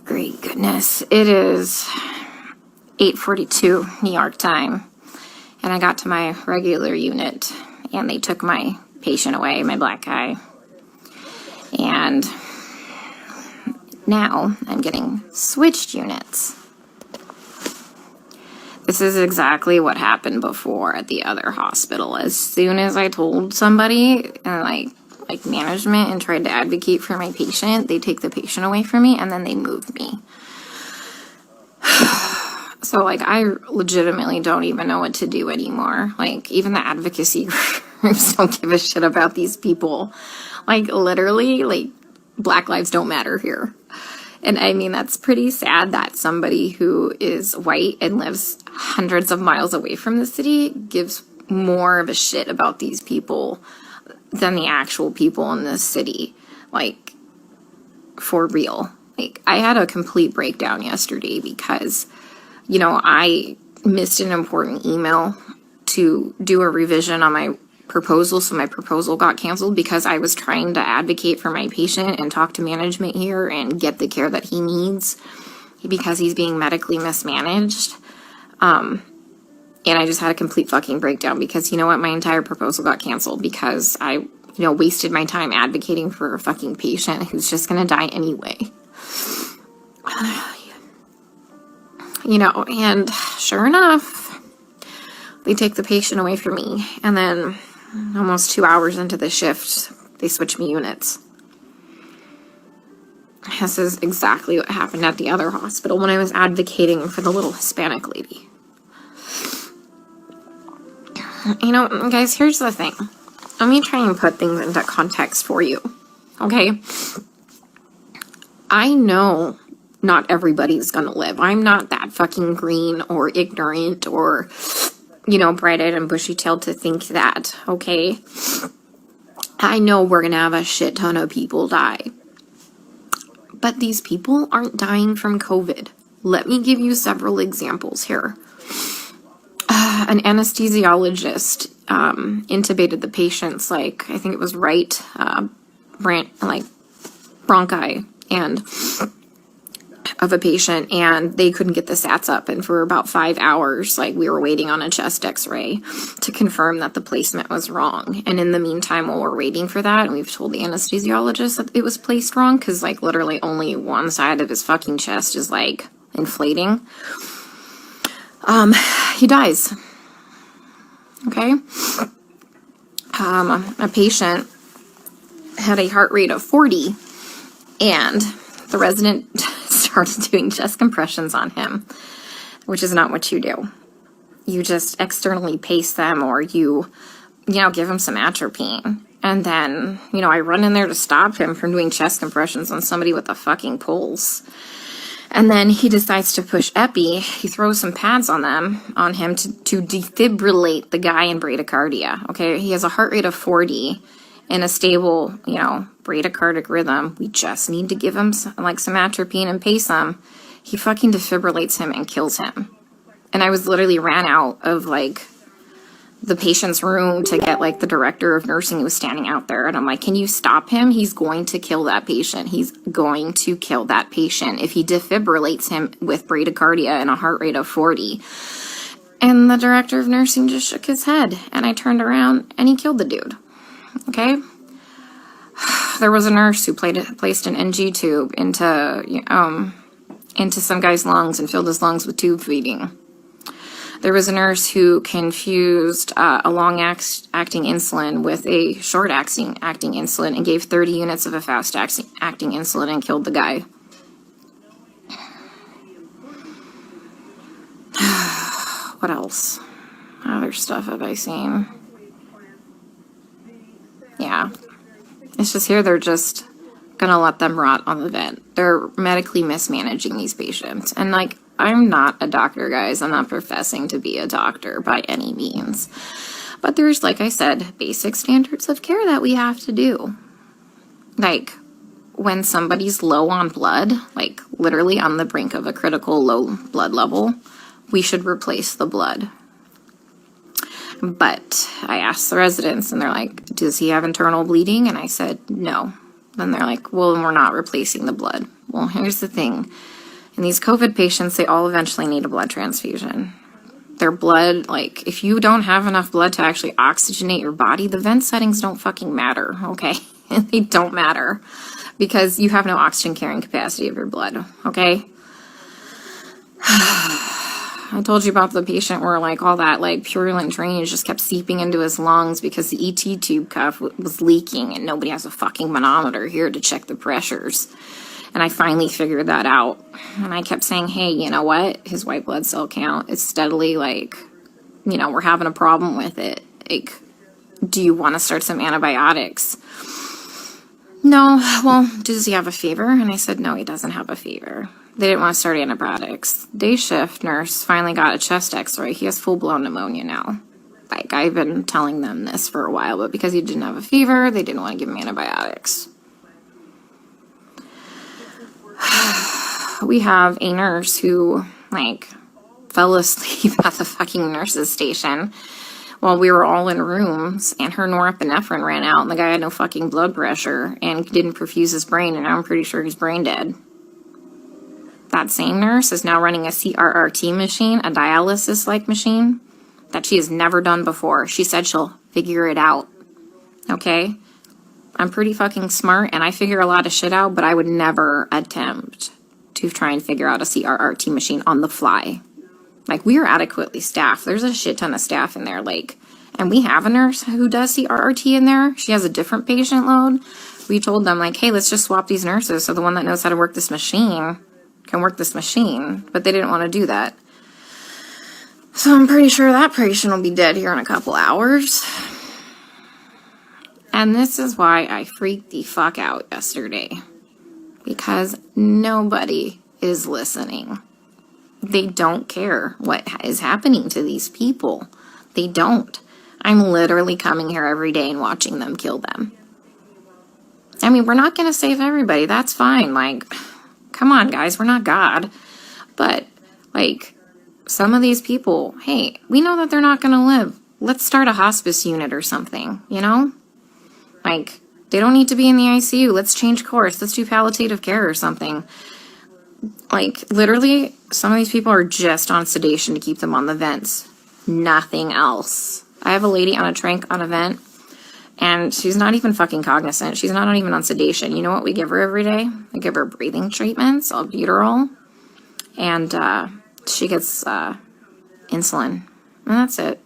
Great goodness. It is 8:42 New York time, and I got to my regular unit, and they took my patient away, my black guy. And now I'm getting switched units. This is exactly what happened before at the other hospital. As soon as I told somebody, and like management, and tried to advocate for my patient, they take the patient away from me and then they move me. So like I legitimately don't even know what to do anymore. Like even the advocacy groups don't give a shit about these people. Like literally, like Black lives don't matter here. And I mean, that's pretty sad that somebody who is white and lives hundreds of miles away from the city gives more of a shit about these people than the actual people in this city. Like, for real. Like, I had a complete breakdown yesterday because, you know, I missed an important email to do a revision on my proposal, so my proposal got canceled because I was trying to advocate for my patient and talk to management here and get the care that he needs because he's being medically mismanaged. And I just had a complete fucking breakdown because, you know what, my entire proposal got canceled because I, you know, wasted my time advocating for a fucking patient who's just gonna die anyway. You know, and sure enough, they take the patient away from me, and then almost 2 hours into the shift, they switch me units. This is exactly what happened at the other hospital when I was advocating for the little Hispanic lady. You know, guys, here's the thing. Let me try and put things into context for you, okay? I know not everybody's gonna live. I'm not that fucking green or ignorant or, you know, bright-eyed and bushy-tailed to think that, okay? I know we're gonna have a shit ton of people die. But these people aren't dying from COVID. Let me give you several examples here. An anesthesiologist intubated the patient's, like, I think it was right, bronchi and of a patient, and they couldn't get the sats up, and for about 5 hours, like, we were waiting on a chest x-ray to confirm that the placement was wrong. And in the meantime, while we're waiting for that, and we've told the anesthesiologist that it was placed wrong, because, like, literally only one side of his fucking chest is, like, inflating, he dies. Okay? A patient had a heart rate of 40, and the resident started doing chest compressions on him, which is not what you do. You just externally pace them, or you know, give him some atropine. And then, you know, I run in there to stop him from doing chest compressions on somebody with a fucking pulse. And then he decides to push epi. He throws some pads on him to defibrillate the guy in bradycardia. Okay, he has a heart rate of 40 and a stable, you know, bradycardic rhythm. We just need to give him some atropine and pace him. He fucking defibrillates him and kills him. And I was literally ran out of, like, the patient's room to get, like, the director of nursing who was standing out there. And I'm like, can you stop him? He's going to kill that patient. He's going to kill that patient if he defibrillates him with bradycardia and a heart rate of 40. And the director of nursing just shook his head. And I turned around and he killed the dude. Okay? There was a nurse who placed an NG tube into some guy's lungs and filled his lungs with tube feeding. There was a nurse who confused a long-acting insulin with a short-acting insulin and gave 30 units of a fast-acting insulin and killed the guy. What else? Other stuff have I seen? Yeah. It's just here they're just gonna let them rot on the vent. They're medically mismanaging these patients. And, like, I'm not a doctor, guys. I'm not professing to be a doctor by any means. But there's, like I said, basic standards of care that we have to do. Like, when somebody's low on blood, like literally on the brink of a critical low blood level, we should replace the blood. But I asked the residents, and they're like, does he have internal bleeding? And I said, no. Then they're like, well, then we're not replacing the blood. Well, here's the thing. In these COVID patients, they all eventually need a blood transfusion. Their blood, like, if you don't have enough blood to actually oxygenate your body, the vent settings don't fucking matter, okay? They don't matter because you have no oxygen carrying capacity of your blood, okay? I told you about the patient where, like, all that, like, purulent drainage just kept seeping into his lungs because the ET tube cuff was leaking and nobody has a fucking manometer here to check the pressures. And I finally figured that out. And I kept saying, hey, you know what? His white blood cell count is steadily, like, you know, we're having a problem with it. Like, do you want to start some antibiotics? No. Well, does he have a fever? And I said, no, he doesn't have a fever. They didn't want to start antibiotics. Day shift nurse finally got a chest x-ray. He has full-blown pneumonia now. Like, I've been telling them this for a while, but because he didn't have a fever, they didn't want to give him antibiotics. We have a nurse who, like, fell asleep at the fucking nurse's station while we were all in rooms, and her norepinephrine ran out, and the guy had no fucking blood pressure and didn't perfuse his brain, and I'm pretty sure he's brain dead. That same nurse is now running a CRRT machine, a dialysis-like machine, that she has never done before. She said she'll figure it out, okay? I'm pretty fucking smart, and I figure a lot of shit out, but I would never attempt to try and figure out a CRRT machine on the fly. Like, we are adequately staffed. There's a shit ton of staff in there, like, and we have a nurse who does CRRT in there. She has a different patient load. We told them, like, hey, let's just swap these nurses so the one that knows how to work this machine can work this machine, but they didn't want to do that. So I'm pretty sure that patient will be dead here in a couple hours. And this is why I freaked the fuck out yesterday. Because nobody is listening. They don't care what is happening to these people. They don't. I'm literally coming here every day and watching them kill them. I mean, we're not going to save everybody. That's fine. Like, come on, guys. We're not God. But, like, some of these people, hey, we know that they're not going to live. Let's start a hospice unit or something, you know? Like, they don't need to be in the ICU. Let's change course. Let's do palliative care or something. Like, literally, some of these people are just on sedation to keep them on the vents. Nothing else. I have a lady on a tranq on a vent, and she's not even fucking cognizant. She's not even on sedation. You know what we give her every day? We give her breathing treatments, albuterol, and she gets insulin. And that's it.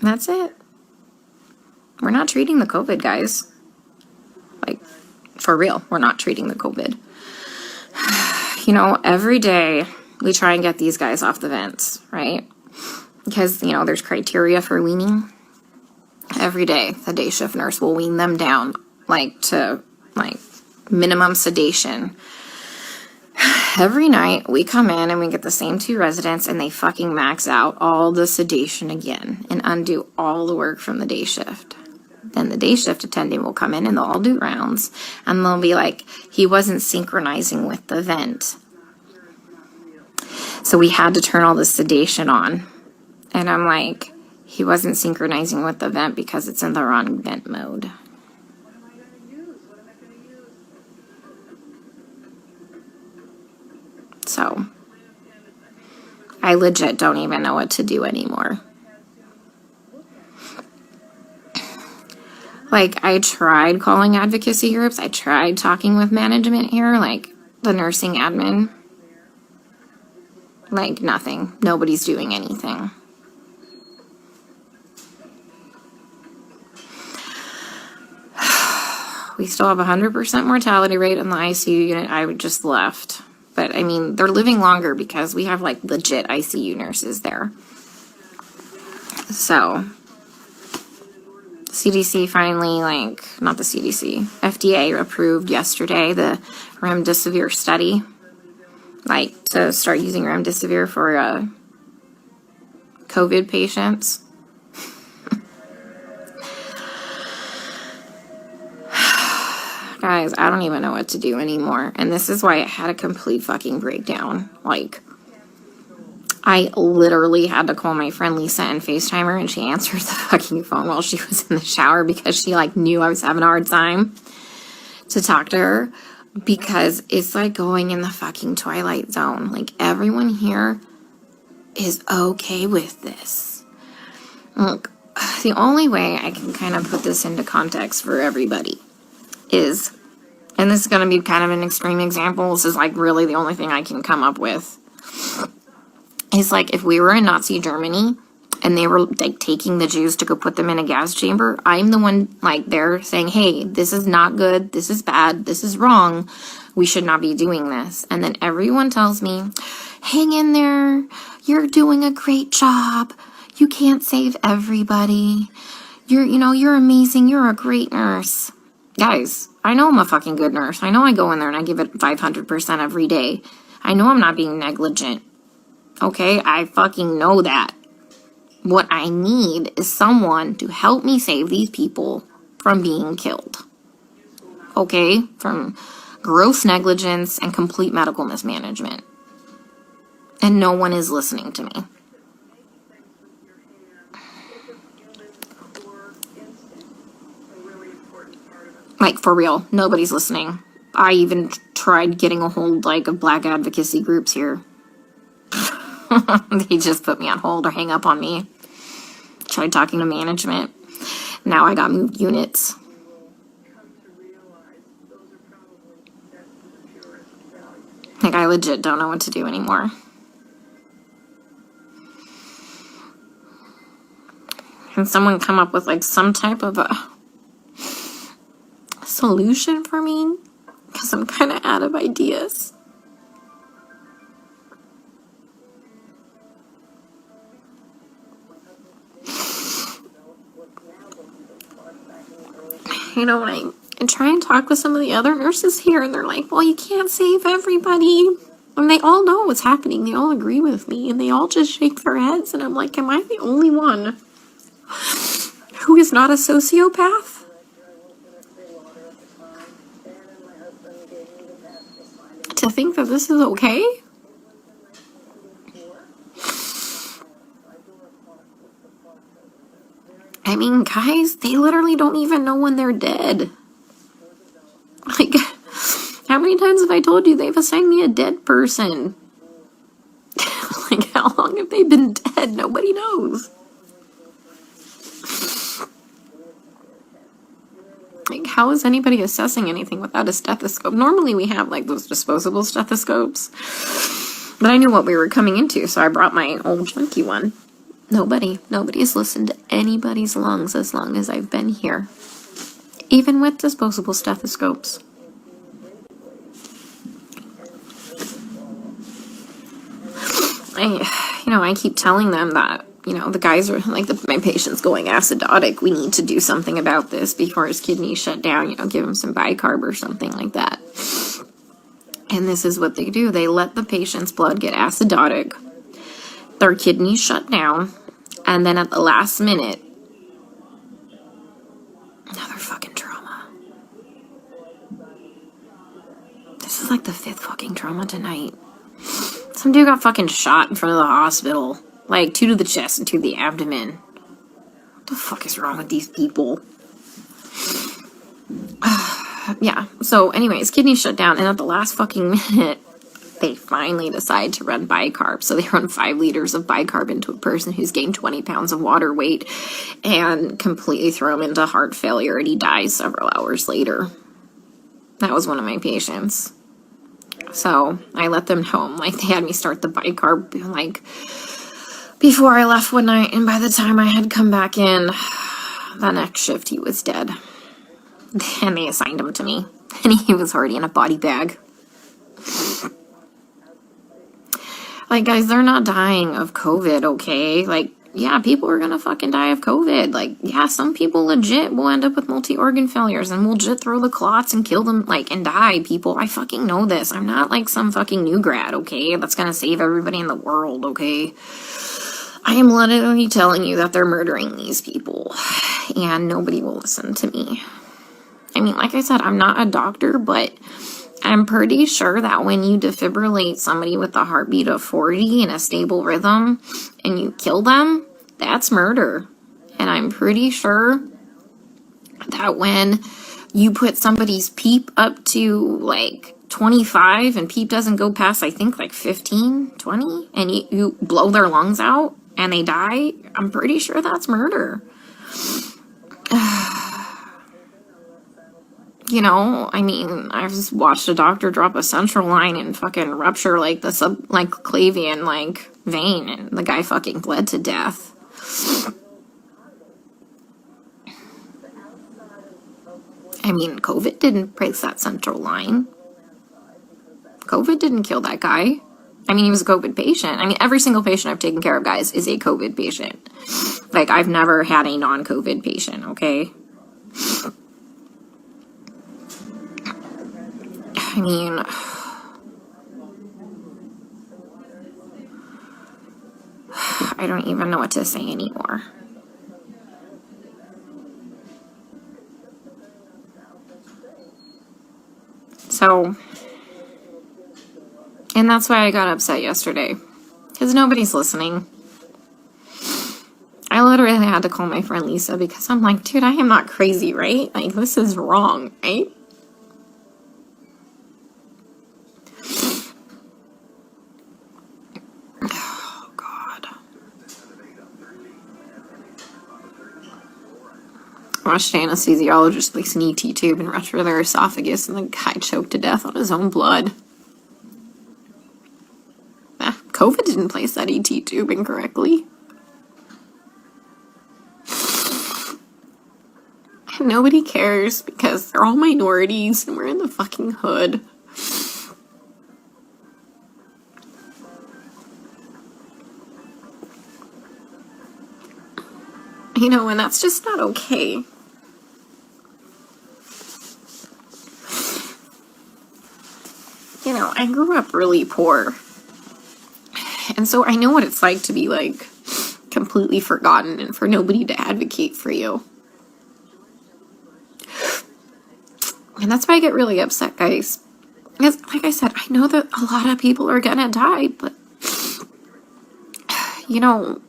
That's it. We're not treating the COVID, guys. Like, for real, we're not treating the COVID. You know, every day we try and get these guys off the vents, right? Because, you know, there's criteria for weaning. Every day, the day shift nurse will wean them down, like, to, like, minimum sedation. Every night, we come in and we get the same two residents, and they fucking max out all the sedation again and undo all the work from the day shift. Then the day shift attendant will come in and they'll all do rounds, and they'll be like, he wasn't synchronizing with the vent. So we had to turn all the sedation on. And I'm like, he wasn't synchronizing with the vent because it's in the wrong vent mode. So I legit don't even know what to do anymore. Like, I tried calling advocacy groups. I tried talking with management here, like the nursing admin. Like, nothing. Nobody's doing anything. We still have 100% mortality rate in the ICU unit. I just left. But, I mean, they're living longer because we have, like, legit ICU nurses there. So, CDC finally, like, not the CDC, FDA approved yesterday the remdesivir study. Like, to start using remdesivir for COVID patients. Guys, I don't even know what to do anymore. And this is why I had a complete fucking breakdown. Like, I literally had to call my friend Lisa and FaceTime her, and she answered the fucking phone while she was in the shower because she, like, knew I was having a hard time to talk to her. because it's like going in the fucking Twilight Zone. Like, everyone here is okay with this. Look, the only way I can kind of put this into context for everybody is, and this is going to be kind of an extreme example, this is like really the only thing I can come up with, is like if we were in Nazi Germany and they were like taking the Jews to go put them in a gas chamber, I'm the one like there saying, hey, this is not good, this is bad, this is wrong, we should not be doing this. And then everyone tells me, hang in there, you're doing a great job, you can't save everybody, you're amazing, you're a great nurse. Guys, I know I'm a fucking good nurse. I know I go in there and I give it 500% every day. I know I'm not being negligent. Okay, I fucking know that. What I need is someone to help me save these people from being killed. Okay, from gross negligence and complete medical mismanagement. And no one is listening to me. Like, for real, nobody's listening. I even tried getting a hold, like, of black advocacy groups here. They just put me on hold or hang up on me. Tried talking to management. Now I got moved units. Like, I legit don't know what to do anymore. Can someone come up with, like, some type of a solution for me? Because I'm kind of out of ideas. When I try and talk with some of the other nurses here, and they're like, well, you can't save everybody. And they all know what's happening. They all agree with me, and they all just shake their heads. And I'm like, am I the only one who is not a sociopath? To think that this is okay? I mean, guys, they literally don't even know when they're dead. Like, how many times have I told you they've assigned me a dead person? Like, how long have they been dead? Nobody knows. Like, how is anybody assessing anything without a stethoscope? Normally we have, like, those disposable stethoscopes. But I knew what we were coming into, so I brought my old chunky one. Nobody's listened to anybody's lungs as long as I've been here. Even with disposable stethoscopes. I keep telling them that, the guys are, like, my patient's going acidotic. We need to do something about this before his kidneys shut down, give him some bicarb or something like that. And this is what they do. They let the patient's blood get acidotic. Their kidneys shut down. And then at the last minute, another fucking trauma. This is like the 5th fucking trauma tonight. Some dude got fucking shot in front of the hospital. Like, 2 to the chest and 2 to the abdomen. What the fuck is wrong with these people? Yeah, so anyways, kidneys shut down, and at the last fucking minute, they finally decide to run bicarb. So they run 5 liters of bicarb into a person who's gained 20 pounds of water weight and completely throw him into heart failure, and he dies several hours later. That was one of my patients. So I let them know, like, they had me start the bicarb, like, before I left one night, and by the time I had come back in, the next shift, he was dead. And they assigned him to me, and he was already in a body bag. Like, guys, they're not dying of COVID, okay? Like, yeah, people are gonna fucking die of COVID. Like, yeah, some people legit will end up with multi-organ failures and will legit throw the clots and kill them, like, and die, people. I fucking know this. I'm not like some fucking new grad, okay? That's gonna save everybody in the world, okay? I am literally telling you that they're murdering these people, and nobody will listen to me. I mean, like I said, I'm not a doctor, but I'm pretty sure that when you defibrillate somebody with a heartbeat of 40 in a stable rhythm and you kill them, that's murder. And I'm pretty sure that when you put somebody's PEEP up to like 25 and PEEP doesn't go past, I think, like 15, 20, and you blow their lungs out and they die, I'm pretty sure that's murder. You know, I mean, I've just watched a doctor drop a central line and fucking rupture like the subclavian like vein, and the guy fucking bled to death. I mean, COVID didn't break that central line. COVID didn't kill that guy. I mean, he was a COVID patient. I mean, every single patient I've taken care of, guys, is a COVID patient. Like, I've never had a non-COVID patient, okay? I mean, I don't even know what to say anymore. So, and that's why I got upset yesterday, because nobody's listening. I literally had to call my friend Lisa because I'm like, dude, I am not crazy, right? Like, this is wrong, right? Oh, God. I watched an anesthesiologist place an ET tube and rupture their esophagus, and the guy choked to death on his own blood. COVID didn't place that ET tube incorrectly. And nobody cares because they're all minorities and we're in the fucking hood. You know, and that's just not okay. You know, I grew up really poor. And so I know what it's like to be, like, completely forgotten and for nobody to advocate for you. And that's why I get really upset, guys. Because, like I said, I know that a lot of people are gonna die, but, you know,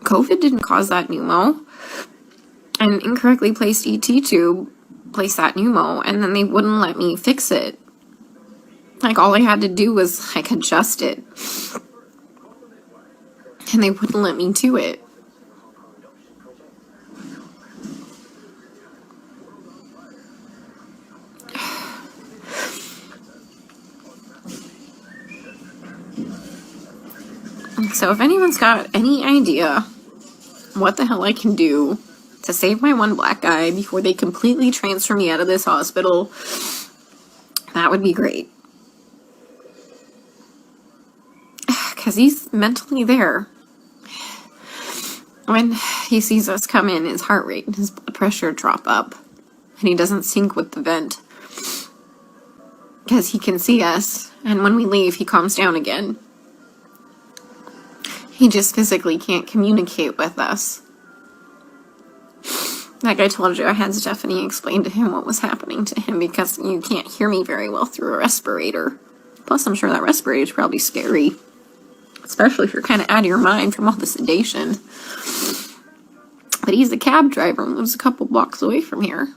COVID didn't cause that pneumo. An incorrectly placed ET tube placed that pneumo, and then they wouldn't let me fix it. Like, all I had to do was, like, adjust it. And they wouldn't let me do it. So if anyone's got any idea what the hell I can do to save my one black guy before they completely transfer me out of this hospital, that would be great. Because he's mentally there. When he sees us come in, his heart rate and his blood pressure drop up. And he doesn't sync with the vent. Because he can see us. And when we leave, he calms down again. He just physically can't communicate with us. Like I told you, I had Stephanie explain to him what was happening to him because you can't hear me very well through a respirator. Plus, I'm sure that respirator is probably scary. Especially if you're kind of out of your mind from all the sedation. But he's a cab driver and lives a couple blocks away from here.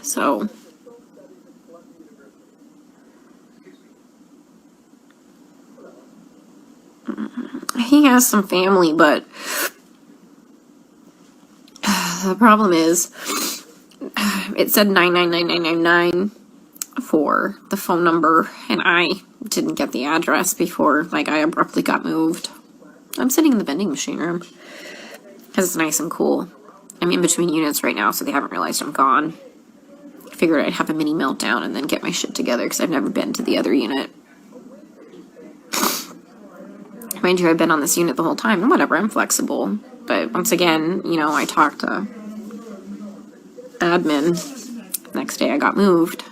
So, he has some family, but the problem is it said 99999 for the phone number, and I didn't get the address before, like, I abruptly got moved. I'm sitting in the vending machine room because it's nice and cool. I'm in between units right now, so they haven't realized I'm gone. I figured I'd have a mini meltdown and then get my shit together because I've never been to the other unit. Mind you, I've been on this unit the whole time, and whatever, I'm flexible. But once again, you know, I talked to admin. Next day I got moved.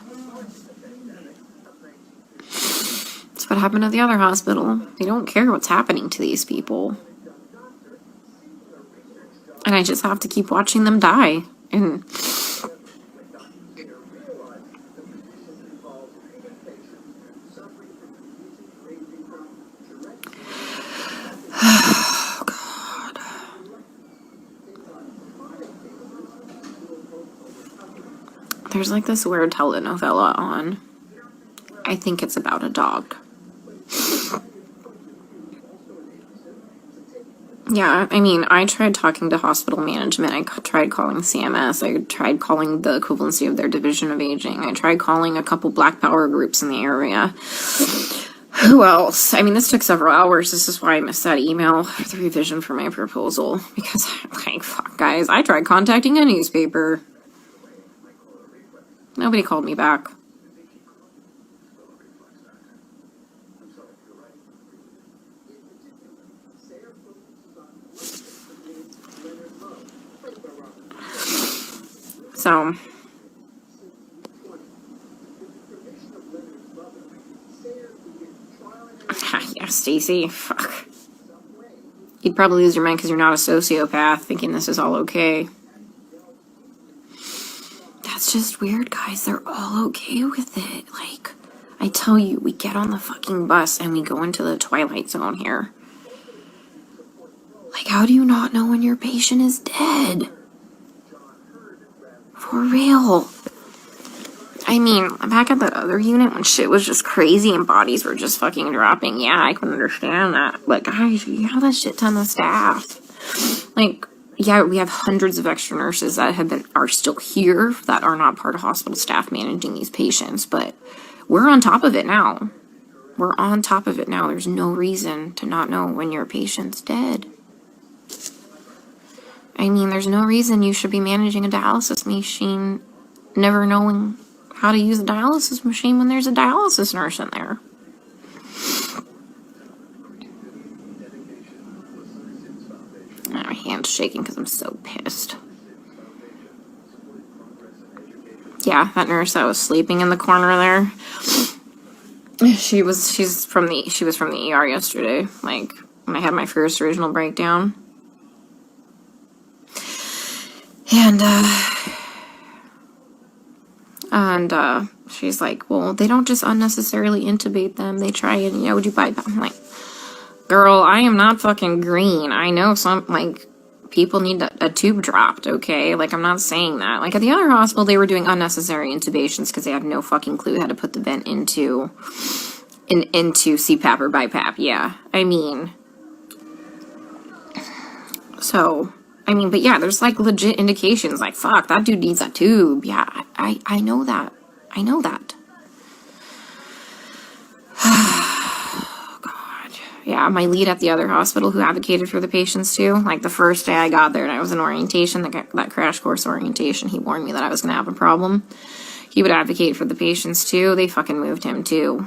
That's what happened at the other hospital. They don't care what's happening to these people. And I just have to keep watching them die. And oh, God. There's like this weird telenovela on. I think it's about a dog. Yeah, I mean, I tried talking to hospital management. I tried calling CMS. I tried calling the equivalency of their division of aging. I tried calling a couple Black Power groups in the area. Who else? I mean, this took several hours. This is why I missed that email for the revision for my proposal. Because, like, fuck, guys, I tried contacting a newspaper. Nobody called me back. So, yeah, Stacy, fuck. You'd probably lose your mind because you're not a sociopath thinking this is all okay. That's just weird, guys. They're all okay with it. Like, I tell you, we get on the fucking bus and we go into the twilight zone here. Like, how do you not know when your patient is dead? For real. I mean, back at that other unit when shit was just crazy and bodies were just fucking dropping, yeah, I can understand that. But guys, you have a shit ton of staff. Like, yeah, we have hundreds of extra nurses that are still here that are not part of hospital staff managing these patients, but we're on top of it now. We're on top of it now. There's no reason to not know when your patient's dead. I mean, there's no reason you should be managing a dialysis machine never knowing how to use a dialysis machine when there's a dialysis nurse in there. My hand's shaking because I'm so pissed. Yeah, that nurse that was sleeping in the corner there. She was from the ER yesterday, like when I had my first original breakdown. And she's like, well, they don't just unnecessarily intubate them. They try and, would you bypass? I'm like, girl, I am not fucking green. I know some, like, people need a tube dropped, okay? Like, I'm not saying that. Like, at the other hospital, they were doing unnecessary intubations because they had no fucking clue how to put the vent into CPAP or BiPAP. Yeah, I mean, so... but yeah, there's like legit indications like, fuck, that dude needs a tube. Yeah, I know that. I know that. Oh, God. Yeah, my lead at the other hospital who advocated for the patients too, like the first day I got there and I was in orientation, that crash course orientation, he warned me that I was going to have a problem. He would advocate for the patients too. They fucking moved him too.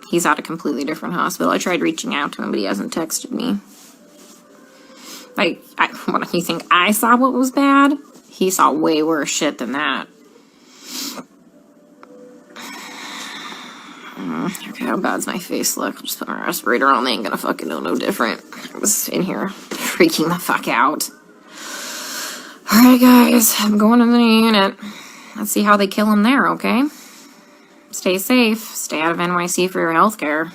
He's at a completely different hospital. I tried reaching out to him, but he hasn't texted me. Like, what do you think? I saw what was bad? He saw way worse shit than that. Okay, how bad's my face look? I'll just put my respirator on. They ain't gonna fucking know no different. I was in here freaking the fuck out. Alright, guys. I'm going to the unit. Let's see how they kill him there, okay? Stay safe. Stay out of NYC for your healthcare.